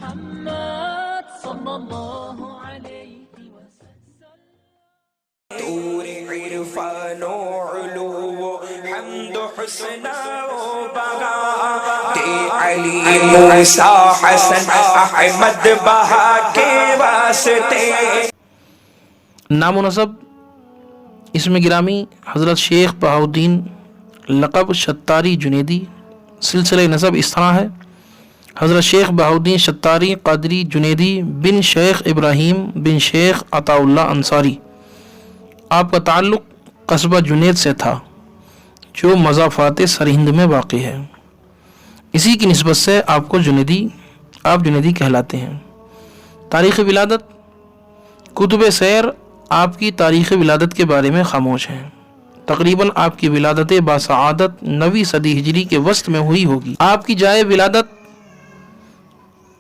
محمد صلى الله عليه وسلم. طور عرفان و علو و حمد و حسن و بغا کہ علی موسیٰ حسن احمد بہا کے واسطے. نام و نسب: اسم گرامی حضرت شیخ بہاؤالدین، لقب شتاری جنیدی. سلسلہ نسب اس طرح ہے: حضرت شیخ بہاؤالدین شتاری قادری جنیدی بن شیخ ابراہیم بن شیخ عطا اللہ انصاری. آپ کا تعلق قصبہ جنید سے تھا جو مضافات سرہند میں واقع ہے. اسی کی نسبت سے آپ جنیدی کہلاتے ہیں. تاریخ ولادت: کتب سیر آپ کی تاریخ ولادت کے بارے میں خاموش ہیں. تقریباً آپ کی ولادت باسعادت 9ویں صدی ہجری کے وسط میں ہوئی ہوگی. آپ کی جائے ولادت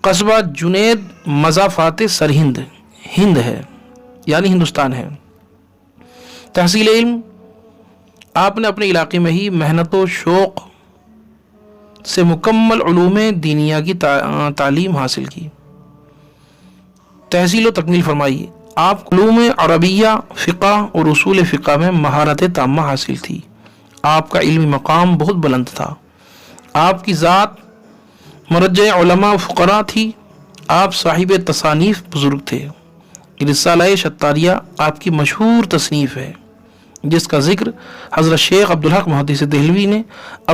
قصبہ جنید مضافات سرہند ہند ہے، یعنی ہندوستان ہے. تحصیل علم: آپ نے اپنے علاقے میں ہی محنت و شوق سے مکمل علوم دینیہ کی تعلیم حاصل کی. تحصیل و تکمیل فرمائی: آپ علوم عربیہ، فقہ اور اصول فقہ میں مہارت تامہ حاصل تھی. آپ کا علمی مقام بہت بلند تھا. آپ کی ذات مرجع علماء و فقراء تھی. آپ صاحب تصانیف بزرگ تھے. رسالہ شتاریہ آپ کی مشہور تصنیف ہے جس کا ذکر حضرت شیخ عبدالحق محدث دہلوی نے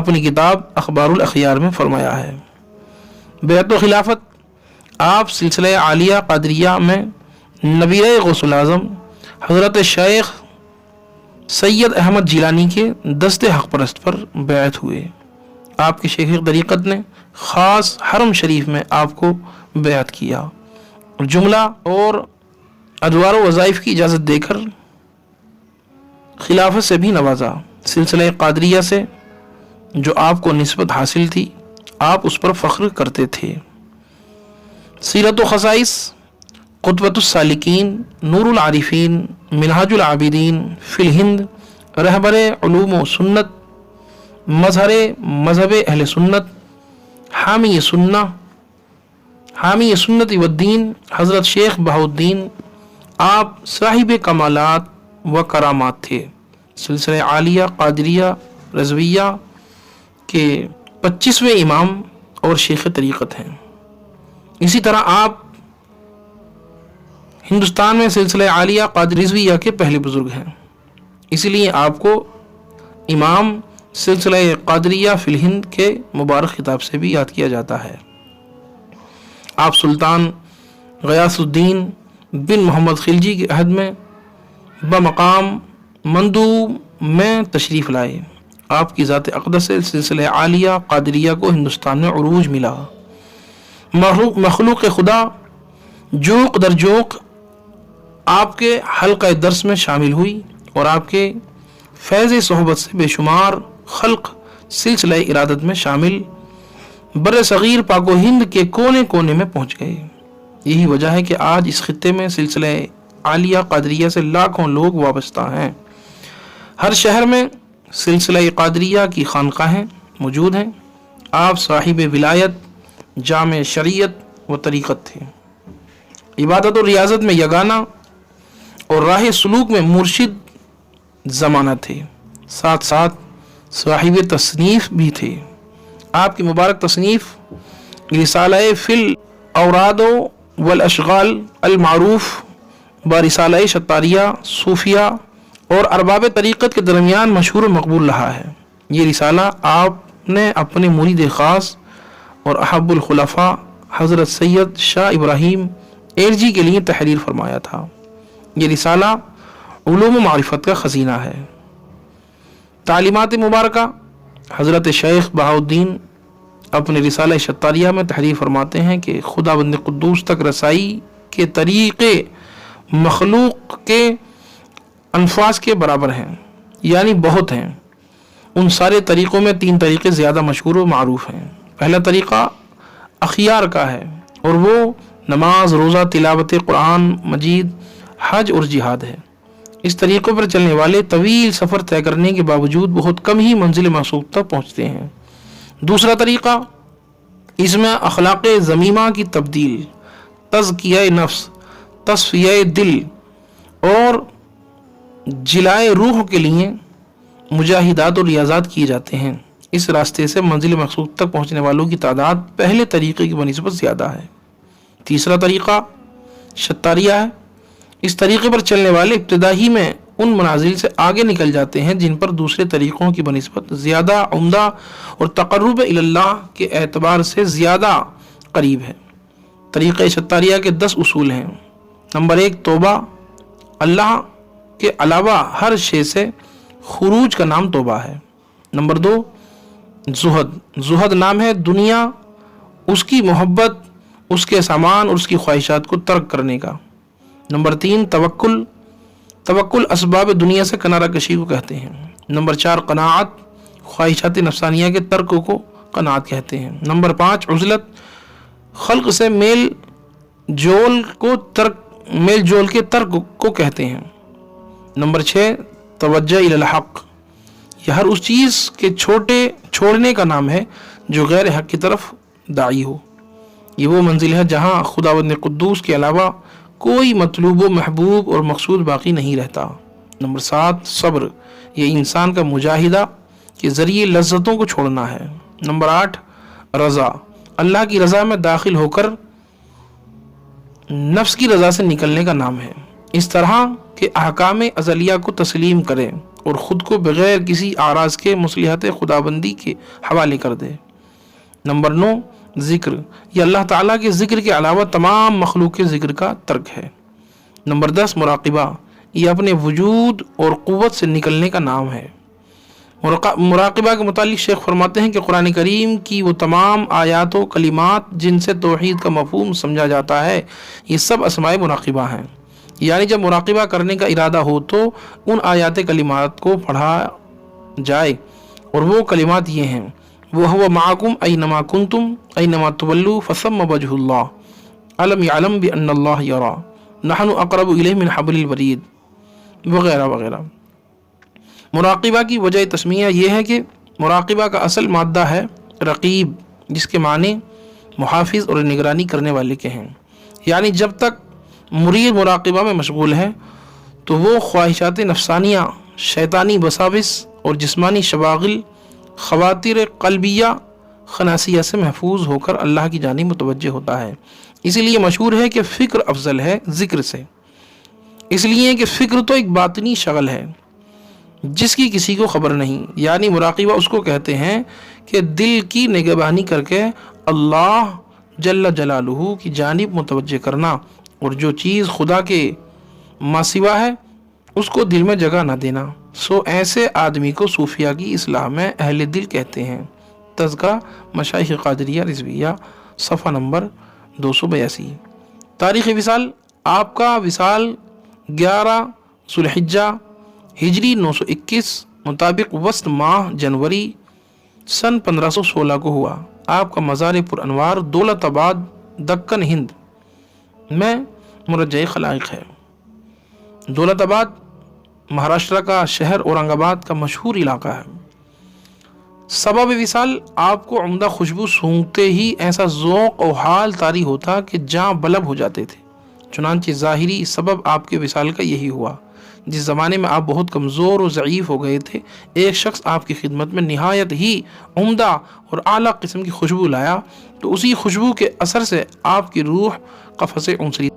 اپنی کتاب اخبار الاخیار میں فرمایا ہے. بیعت و خلافت: آپ سلسلہ عالیہ قادریہ میں نبیہ غوث الاعظم حضرت شیخ سید احمد جیلانی کے دست حق پرست پر بیعت ہوئے. آپ کے شیخ طریقت نے خاص حرم شریف میں آپ کو بیعت کیا اور جملہ اور ادوار و وظائف کی اجازت دے کر خلافت سے بھی نوازا. سلسلہ قادریہ سے جو آپ کو نسبت حاصل تھی آپ اس پر فخر کرتے تھے. سیرت و خصائص: قطبۃ السالکین، نور العارفین، منہاج العابدین فی الہند، رہبر علوم و سنت، مظہر مذہب اہل سنت، حامی سنت والدین حضرت شیخ بہاؤالدین. آپ صاحب کمالات و کرامات تھے. سلسلہ عالیہ قادریہ رضویہ کے 25ویں امام اور شیخ طریقت ہیں. اسی طرح آپ ہندوستان میں سلسلہ عالیہ قادری رضویہ کے پہلے بزرگ ہیں. اس لیے آپ کو امام سلسلہ قادریہ فی الہند کے مبارک خطاب سے بھی یاد کیا جاتا ہے. آپ سلطان غیاث الدین بن محمد خلجی کے عہد میں بمقام مندوب میں تشریف لائے. آپ کی ذات اقدس سے سلسلہ عالیہ قادریہ کو ہندوستان میں عروج ملا. مخلوق خدا جوق در جوق آپ کے حلقہ درس میں شامل ہوئی اور آپ کے فیض صحبت سے بے شمار خلق سلسلہ ارادت میں شامل بر صغیر پاک و ہند کے کونے کونے میں پہنچ گئے. یہی وجہ ہے کہ آج اس خطے میں سلسلہ عالیہ قادریہ سے لاکھوں لوگ وابستہ ہیں. ہر شہر میں سلسلہ قادریہ کی خانقاہیں موجود ہیں. آپ صاحب ولایت، جامع شریعت و طریقت تھے. عبادت و ریاضت میں یگانہ اور راہ سلوک میں مرشد زمانہ تھے. ساتھ ساتھ صاحب تصنیف بھی تھے. آپ کی مبارک تصنیف رسالہ فی الاوراد والاشغال المعروف برسالہ شتاریہ صوفیہ اور ارباب طریقت کے درمیان مشہور و مقبول رہا ہے. یہ رسالہ آپ نے اپنے مرید خاص اور احب الخلفاء حضرت سید شاہ ابراہیم ایرجی کے لیے تحریر فرمایا تھا. یہ رسالہ علوم و معرفت کا خزینہ ہے. تعلیمات مبارکہ: حضرت شیخ بہاؤالدین اپنے رسالہ شتاریہ میں تحریر فرماتے ہیں کہ خدا بند قدوس تک رسائی کے طریقے مخلوق کے انفاس کے برابر ہیں، یعنی بہت ہیں. ان سارے طریقوں میں 3 طریقے زیادہ مشہور و معروف ہیں. پہلا طریقہ اخیار کا ہے اور وہ نماز، روزہ، تلاوت قرآن مجید، حج اور جہاد ہے. اس طریقے پر چلنے والے طویل سفر طے کرنے کے باوجود بہت کم ہی منزل مقصود تک پہنچتے ہیں. دوسرا طریقہ اس میں اخلاق ذمیمہ کی تبدیل، تزکیہ نفس، تصفیہ دل اور جلائے روح کے لیے مجاہدات اور ریاضات کیے جاتے ہیں۔ اس راستے سے منزل مقصود تک پہنچنے والوں کی تعداد پہلے طریقے کی بنسبت زیادہ ہے۔ تیسرا طریقہ شتاریہ ہے۔ اس طریقے پر چلنے والے ابتدائی میں ان منازل سے آگے نکل جاتے ہیں جن پر دوسرے طریقوں کی بنسبت زیادہ عمدہ اور تقرب اللہ کے اعتبار سے زیادہ قریب ہے۔ طریقہ شتاریہ کے 10 اصول ہیں۔ نمبر 1 توبہ، اللہ کے علاوہ ہر شے سے خروج کا نام توبہ ہے۔ نمبر 2 زہد، زہد نام ہے دنیا، اس کی محبت، اس کے سامان اور اس کی خواہشات کو ترک کرنے کا۔ نمبر 3 توکل، توکل اسباب دنیا سے کنارہ کشی کو کہتے ہیں۔ نمبر 4 قناعت، خواہشات نفسانیہ کے ترک کو قناعت کہتے ہیں۔ نمبر 5 عزلت، خلق سے میل جول کے ترک کو کہتے ہیں۔ نمبر 6 توجہ الی الحق، یہ ہر اس چیز کے چھوڑنے کا نام ہے جو غیر حق کی طرف داعی ہو۔ یہ وہ منزل ہے جہاں خداوند قدوس کے علاوہ کوئی مطلوب و محبوب اور مقصود باقی نہیں رہتا۔ نمبر 7 صبر، یہ انسان کا مجاہدہ کے ذریعے لذتوں کو چھوڑنا ہے۔ نمبر 8 رضا، اللہ کی رضا میں داخل ہو کر نفس کی رضا سے نکلنے کا نام ہے۔ اس طرح کہ احکام ازلیہ کو تسلیم کرے اور خود کو بغیر کسی اعراض کے مصلحت خداوندی کے حوالے کر دے۔ نمبر 9 ذکر، یہ اللہ تعالیٰ کے ذکر کے علاوہ تمام مخلوق کے ذکر کا ترک ہے۔ نمبر 10 مراقبہ، یہ اپنے وجود اور قوت سے نکلنے کا نام ہے۔ مراقبہ کے متعلق شیخ فرماتے ہیں کہ قرآن کریم کی وہ تمام آیات و کلمات جن سے توحید کا مفہوم سمجھا جاتا ہے، یہ سب اسماء مراقبہ ہیں۔ یعنی جب مراقبہ کرنے کا ارادہ ہو تو ان آیات کلمات کو پڑھا جائے، اور وہ کلمات یہ ہیں: وَهُوَ مَعَكُمْ أَيْنَمَا كُنْتُمْ أَيْنَمَا تُوَلُّوا فَثَمَّ وَجْهُ اللَّهِ أَلَمْ يَعْلَمْ بِأَنَّ اللَّهَ يَرَى نَحْنُ أَقْرَبُ إِلَيْهِ مِنْ حَبْلِ الْوَرِيدِ وغیرہ وغیرہ۔ مراقبہ کی وجہ تسمیہ یہ ہے کہ مراقبہ کا اصل مادہ ہے رقیب، جس کے معنی محافظ اور نگرانی کرنے والے کے ہیں۔ یعنی جب تک مرید مراقبہ میں مشغول ہے تو وہ خواہشات نفسانیہ، شیطانی وساوس اور جسمانی شواغل، خواطر قلبیہ، خناسیہ سے محفوظ ہو کر اللہ کی جانب متوجہ ہوتا ہے۔ اسی لیے مشہور ہے کہ فکر افضل ہے ذکر سے، اس لیے کہ فکر تو ایک باطنی شغل ہے جس کی کسی کو خبر نہیں۔ یعنی مراقبہ اس کو کہتے ہیں کہ دل کی نگہبانی کر کے اللہ جل جلالہ کی جانب متوجہ کرنا، اور جو چیز خدا کے ما سوا ہے اس کو دل میں جگہ نہ دینا۔ سو ایسے آدمی کو صوفیہ کی اصطلاح میں اہل دل کہتے ہیں۔ تذکرہ مشائخ قادریہ رضویہ، صفحہ نمبر 282۔ تاریخ وصال، آپ کا وصال 11 ذوالحجہ ہجری 921 مطابق وسط ماہ جنوری سن 1516 کو ہوا۔ آپ کا مزار پر انوار دولت آباد، دکن، ہند میں مرجع خلائق ہے۔ دولت آباد مہاراشٹر کا شہر اورنگ آباد کا مشہور علاقہ ہے۔ سبب وصال، آپ کو عمدہ خوشبو سونگتے ہی ایسا ذوق و حال طاری ہوتا کہ جاں بلب ہو جاتے تھے۔ چنانچہ ظاہری سبب آپ کے وصال کا یہی ہوا۔ جس زمانے میں آپ بہت کمزور و ضعیف ہو گئے تھے، ایک شخص آپ کی خدمت میں نہایت ہی عمدہ اور اعلیٰ قسم کی خوشبو لایا، تو اسی خوشبو کے اثر سے آپ کی روح قفس عنصری